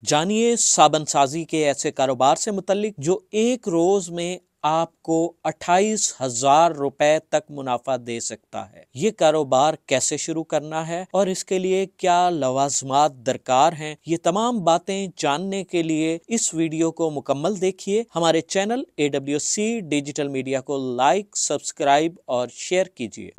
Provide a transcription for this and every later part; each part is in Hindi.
जानिए साबन साजी के ऐसे कारोबार से मुतल्लिक जो एक रोज में आपको 28,000 रुपए तक मुनाफा दे सकता है। ये कारोबार कैसे शुरू करना है और इसके लिए क्या लवाजमात दरकार हैं, ये तमाम बातें जानने के लिए इस वीडियो को मुकम्मल देखिए। हमारे चैनल AWC डिजिटल मीडिया को लाइक, सब्सक्राइब और शेयर कीजिए।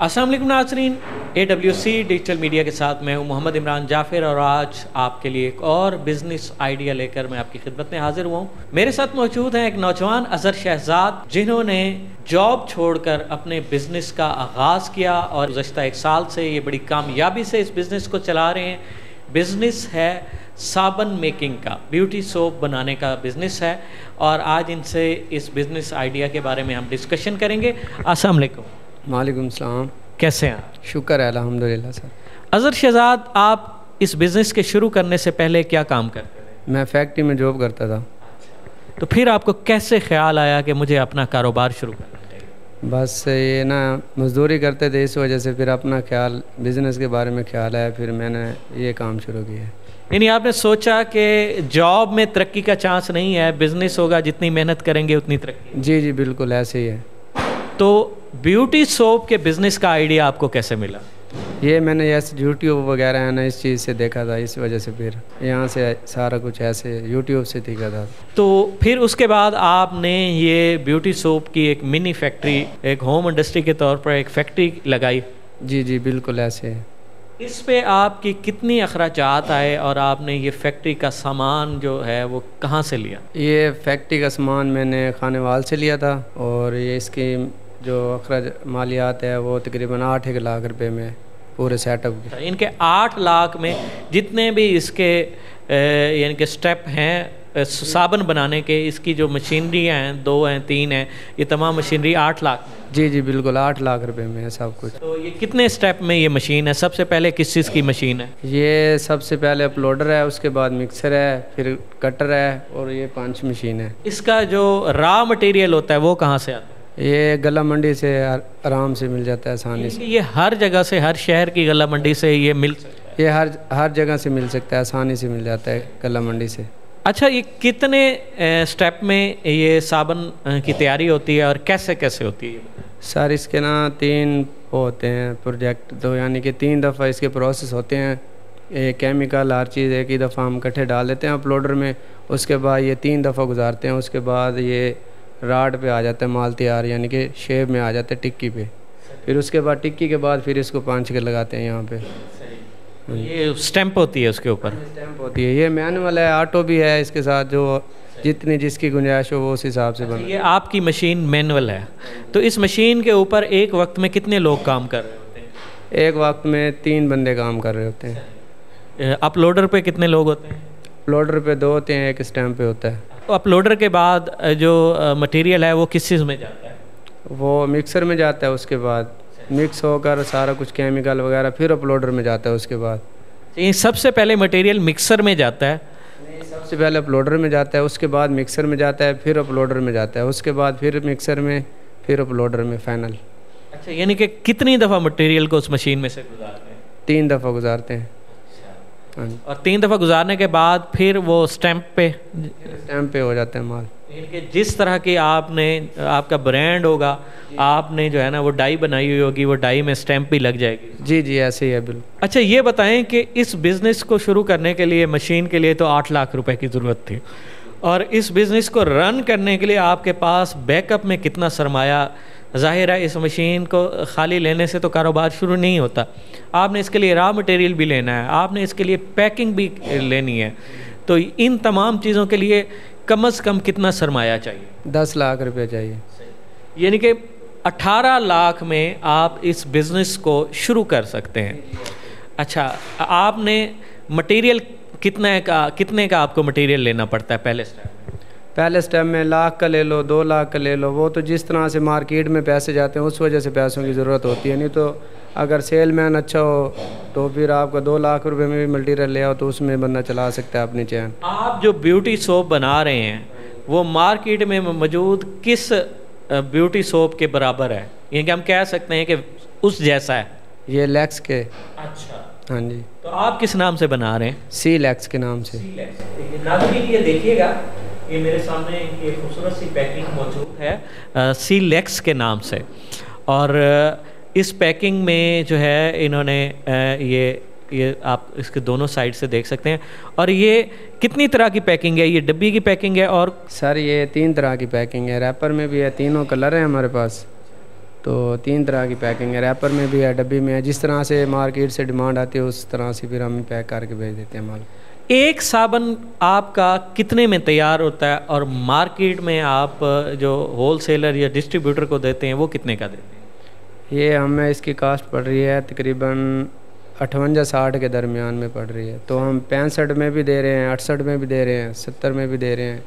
अस्सलाम वालेकुम नाज़रीन, AWC डिजिटल मीडिया के साथ मैं हूं मोहम्मद इमरान जाफ़िर और आज आपके लिए एक और बिज़नेस आइडिया लेकर मैं आपकी खिदमत में हाजिर हुआ हूं। मेरे साथ मौजूद हैं एक नौजवान अज़हर शहजाद, जिन्होंने जॉब छोड़कर अपने बिज़नेस का आगाज़ किया और गुज़श्ता एक साल से ये बड़ी कामयाबी से इस बिज़नेस को चला रहे हैं। बिज़नेस है साबन मेकिंग का, ब्यूटी सोप बनाने का बिज़नेस है और आज इनसे इस बिज़नेस आइडिया के बारे में हम डिस्कशन करेंगे। अस्सलाम वालेकुम। वालेकुम सलाम। कैसे हैं? शुक्र है अल्हम्दुलिल्लाह सर। अज़हर शहजाद, आप इस बिज़नेस के शुरू करने से पहले क्या काम करते थे? मैं फैक्ट्री में जॉब करता था। तो फिर आपको कैसे ख्याल आया कि मुझे अपना कारोबार शुरू करना चाहिए? बस ये ना मज़दूरी करते थे, इस वजह से फिर अपना ख्याल बिज़नेस के बारे में ख्याल आया, फिर मैंने ये काम शुरू किया। यानी आपने सोचा कि जॉब में तरक्की का चांस नहीं है, बिज़नेस होगा, जितनी मेहनत करेंगे उतनी तरक्की। जी जी बिल्कुल ऐसे ही है। तो ब्यूटी सोप के बिज़नेस का आइडिया आपको कैसे मिला? ये मैंने ऐसे यूट्यूब वगैरह है ना, इस चीज़ से देखा था, इस वजह से फिर यहाँ से सारा कुछ ऐसे यूट्यूब से सीखा था। तो फिर उसके बाद आपने ये ब्यूटी सोप की एक मिनी फैक्ट्री, एक होम इंडस्ट्री के तौर पर एक फैक्ट्री लगाई। जी जी बिल्कुल ऐसे है। इस पे आपकी कितनी अखराजात आए और आपने ये फैक्ट्री का सामान जो है वो कहाँ से लिया? ये फैक्ट्री का सामान मैंने खानेवाल से लिया था और ये इसकी जो अखराज मालियात है वो तकरीबन 8 लाख रुपए में पूरे सेटअप के। इनके 8 लाख में जितने भी इसके यानी कि स्टेप हैं साबन बनाने के, इसकी जो मशीनरी हैं, 2 हैं 3 हैं, ये तमाम मशीनरी 8 लाख। जी जी बिल्कुल 8 लाख रुपए में है सब कुछ। तो ये कितने स्टेप में ये मशीन है? सबसे पहले किस चीज़ की मशीन है? ये सबसे पहले अपलोडर है, उसके बाद मिक्सर है, फिर कटर है और ये पंच मशीन है। इसका जो रॉ मटेरियल होता है वो कहाँ से आता है? ये गला मंडी से आराम से मिल जाता है, आसानी से। ये हर जगह से, हर शहर की गला मंडी से ये मिल सकता है? ये हर जगह से मिल सकता है, आसानी से मिल जाता है गला मंडी से। अच्छा, ये कितने स्टेप में ये साबन की तैयारी होती है और कैसे कैसे होती है? सर इसके ना 3 होते हैं प्रोजेक्ट, तो यानी कि 3 दफ़ा इसके प्रोसेस होते हैं। ये केमिकल हर चीज़ एक ही दफ़ा हम इकट्ठे डाल देते हैं अपलोडर में, उसके बाद ये 3 दफ़ा गुजारते हैं, उसके बाद ये राड पे आ जाता है माल तैयार, यानी कि शेप में आ जाता है टिक्की पे। फिर उसके बाद टिक्की के बाद फिर इसको पाँच के लगाते हैं यहाँ पे। ये स्टैंप होती है उसके ऊपर? स्टैंप होती है। ये मैनुअल है, ऑटो भी है इसके साथ, जो जितनी जिसकी गुंजाइश हो वो उस हिसाब से बना। ये आपकी मशीन मैनुअल है, तो इस मशीन के ऊपर एक वक्त में कितने लोग काम कर रहे होते हैं? एक वक्त में 3 बंदे काम कर रहे होते हैं। अपलोडर पे कितने लोग होते हैं? अपलोडर पे 2 होते हैं, एक स्टैंप पे होता है। तो अपलोडर के बाद जो मटेरियल है वो किस चीज़ में जाता है? वो मिक्सर में जाता है, उसके बाद मिक्स होकर सारा कुछ केमिकल वगैरह फिर अपलोडर में जाता है। उसके बाद ये सबसे पहले मटेरियल मिक्सर में जाता है? नहीं, सबसे पहले अपलोडर में जाता है, उसके बाद मिक्सर में जाता है, फिर अपलोडर में जाता है, उसके बाद फिर मिक्सर में, फिर अपलोडर में फाइनल। अच्छा, यानी कि कितनी दफ़ा मटेरियल को उस मशीन में से गुजारते हैं? 3 दफ़ा गुजारते हैं। और 3 दफ़ा गुजारने के बाद फिर वो स्टैंप पे हो जाता है माल। जिस तरह की आपने, आपका ब्रांड होगा, आपने जो है ना वो डाई बनाई हुई होगी, वो डाई में स्टैंप भी लग जाएगी। जी जी ऐसे ही है बिल्कुल। अच्छा, ये बताएं कि इस बिज़नेस को शुरू करने के लिए मशीन के लिए तो 8 लाख रुपए की ज़रूरत थी, और इस बिज़नेस को रन करने के लिए आपके पास बैकअप में कितना सरमाया? ज़ाहिर है इस मशीन को खाली लेने से तो कारोबार शुरू नहीं होता, आपने इसके लिए रॉ मटेरियल भी लेना है, आपने इसके लिए पैकिंग भी लेनी है, तो इन तमाम चीज़ों के लिए कम से कम कितना सरमाया चाहिए? 10 लाख रुपये चाहिए। यानी कि 18 लाख में आप इस बिज़नेस को शुरू कर सकते हैं। अच्छा, आपने मटेरियल कितने का आपको मटेरियल लेना पड़ता है पहले स्टेप में? पहले स्टेप में लाख का ले लो, 2 लाख का ले लो, वो तो जिस तरह से मार्केट में पैसे जाते हैं उस वजह से पैसों की ज़रूरत होती है। नहीं तो अगर सेलमैन अच्छा हो तो फिर आपका 2 लाख रुपए में भी मटेरियल ले आओ तो उसमें बंदा चला सकता है अपनी चैन। आप जो ब्यूटी सोप बना रहे हैं वो मार्केट में मौजूद किस ब्यूटी सोप के बराबर है? यानी कि हम कह सकते हैं कि उस जैसा है? ये लेक्स के। अच्छा, हाँ जी। तो आप किस नाम से बना रहे हैं? सी लेक्स के नाम से। सी लेक्स। नाज़रीन ये देखिएगा, ये मेरे सामने ये खूबसूरत सी पैकिंग मौजूद है सी लेक्स के नाम से। और इस पैकिंग में जो है इन्होंने ये आप इसके दोनों साइड से देख सकते हैं। और ये कितनी तरह की पैकिंग है? ये डब्बी की पैकिंग है और सर ये 3 तरह की पैकिंग है, रैपर में भी है, तीनों कलर हैं हमारे पास। तो 3 तरह की पैकिंग है, रैपर में भी है, डब्बी में है। जिस तरह से मार्केट से डिमांड आती है उस तरह से फिर हम पैक करके भेज देते हैं माल। एक साबन आपका कितने में तैयार होता है और मार्केट में आप जो होलसेलर या डिस्ट्रीब्यूटर को देते हैं वो कितने का देते हैं? ये हमें इसकी कास्ट पड़ रही है तकरीबन 58-60 के दरमियान में पड़ रही है। तो हम 65 में भी दे रहे हैं, 68 में भी दे रहे हैं, 70 में भी दे रहे हैं।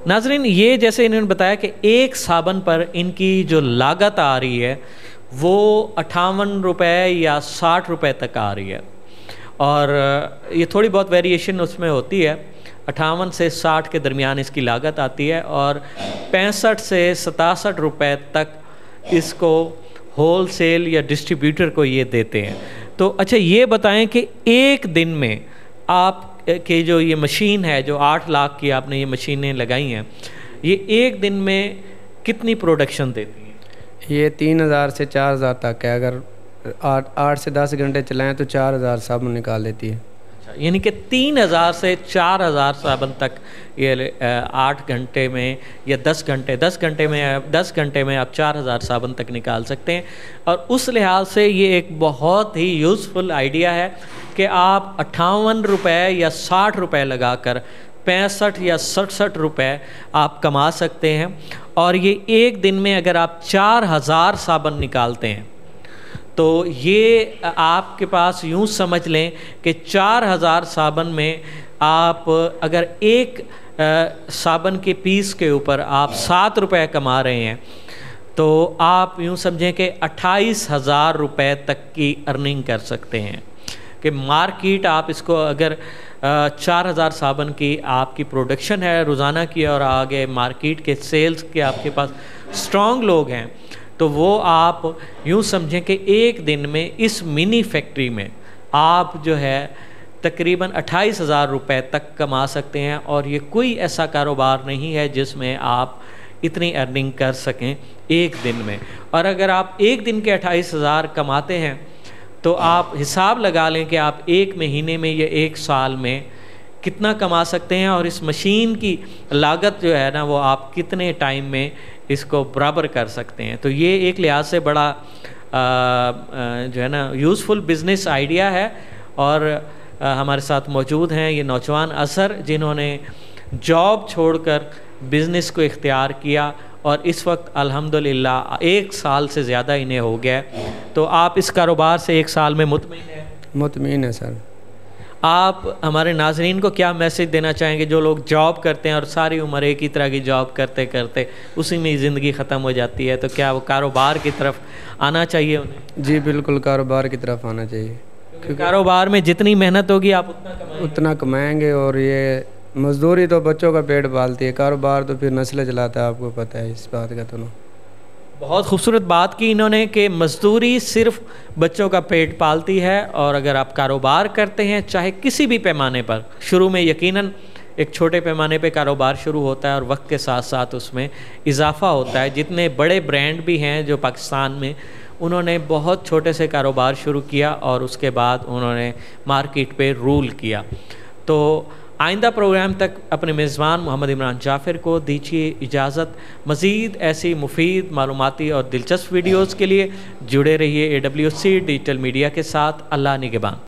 नाज़रीन ये जैसे इन्होंने बताया कि एक साबन पर इनकी जो लागत आ रही है वो 58 रुपये या 60 रुपये तक आ रही है। और ये थोड़ी बहुत वेरिएशन उसमें होती है, 58 से 60 के दरमियान इसकी लागत आती है और 65 से 67 रुपये तक इसको होलसेल या डिस्ट्रीब्यूटर को ये देते हैं। तो अच्छा ये बताएं कि एक दिन में आप के जो ये मशीन है, जो 8 लाख की आपने ये मशीनें लगाई हैं, ये एक दिन में कितनी प्रोडक्शन देती हैं? ये 3000 से 4000 तक है। अगर 8 से 10 घंटे चलाएं तो 4000 साबुन निकाल देती है। यानी कि 3000 से 4000 साबुन तक ये 8 घंटे में या 10 घंटे में आप 4000 साबुन तक निकाल सकते हैं। और उस लिहाज से ये एक बहुत ही यूज़फुल आइडिया है कि आप 58 रुपये या 60 रुपये लगाकर 65 या 67 रुपये आप कमा सकते हैं। और ये एक दिन में अगर आप 4000 साबुन निकालते हैं तो ये आपके पास यूँ समझ लें कि 4000 साबुन में आप अगर एक साबुन के पीस के ऊपर आप 7 रुपये कमा रहे हैं तो आप यूँ समझें कि 28,000 रुपये तक की अर्निंग कर सकते हैं। कि मार्केट आप इसको अगर 4000 साबुन की आपकी प्रोडक्शन है रोज़ाना की और आगे मार्केट के सेल्स के आपके पास स्ट्रॉन्ग लोग हैं तो वो आप यूँ समझें कि एक दिन में इस मिनी फैक्ट्री में आप जो है तकरीबन 28,000 रुपये तक कमा सकते हैं। और ये कोई ऐसा कारोबार नहीं है जिसमें आप इतनी अर्निंग कर सकें एक दिन में। और अगर आप एक दिन के 28,000 कमाते हैं तो आप हिसाब लगा लें कि आप एक महीने में या एक साल में कितना कमा सकते हैं। और इस मशीन की लागत जो है ना वो आप कितने टाइम में इसको बराबर कर सकते हैं। तो ये एक लिहाज से बड़ा जो है ना यूज़फुल बिज़नेस आइडिया है। और हमारे साथ मौजूद हैं ये नौजवान असर जिन्होंने जॉब छोड़कर बिज़नेस को इख्तियार किया और इस वक्त अल्हम्दुलिल्लाह 1 साल से ज़्यादा इन्हें हो गया। तो आप इस कारोबार से 1 साल में मुतमईन हैं? मुतमईन है सर। आप हमारे नाज़रीन को क्या मैसेज देना चाहेंगे जो लोग जॉब करते हैं और सारी उम्र एक ही तरह की जॉब करते करते उसी में ज़िंदगी ख़त्म हो जाती है, तो क्या वो कारोबार की तरफ आना चाहिए उन्हें? जी बिल्कुल, कारोबार की तरफ आना चाहिए क्योंकि कारोबार में जितनी मेहनत होगी आप उतना कमाएंगे। और ये मजदूरी तो बच्चों का पेट पालती है, कारोबार तो फिर नस्लें चलाता है, आपको पता है इस बात का। तो ना बहुत खूबसूरत बात की इन्होंने कि मजदूरी सिर्फ बच्चों का पेट पालती है। और अगर आप कारोबार करते हैं चाहे किसी भी पैमाने पर, शुरू में यकीनन एक छोटे पैमाने पे कारोबार शुरू होता है और वक्त के साथ साथ उसमें इजाफा होता है। जितने बड़े ब्रांड भी हैं जो पाकिस्तान में, उन्होंने बहुत छोटे से कारोबार शुरू किया और उसके बाद उन्होंने मार्केट पे रूल किया। तो आइंदा प्रोग्राम तक अपने मेज़बान मोहम्मद इमरान जाफ़िर को दीजिए इजाज़त। मज़ीद ऐसी मुफीद, मालूमाती और दिलचस्प वीडियोज़ के लिए जुड़े रहिए AWC डिजिटल मीडिया के साथ। अल्लाह निगहबान।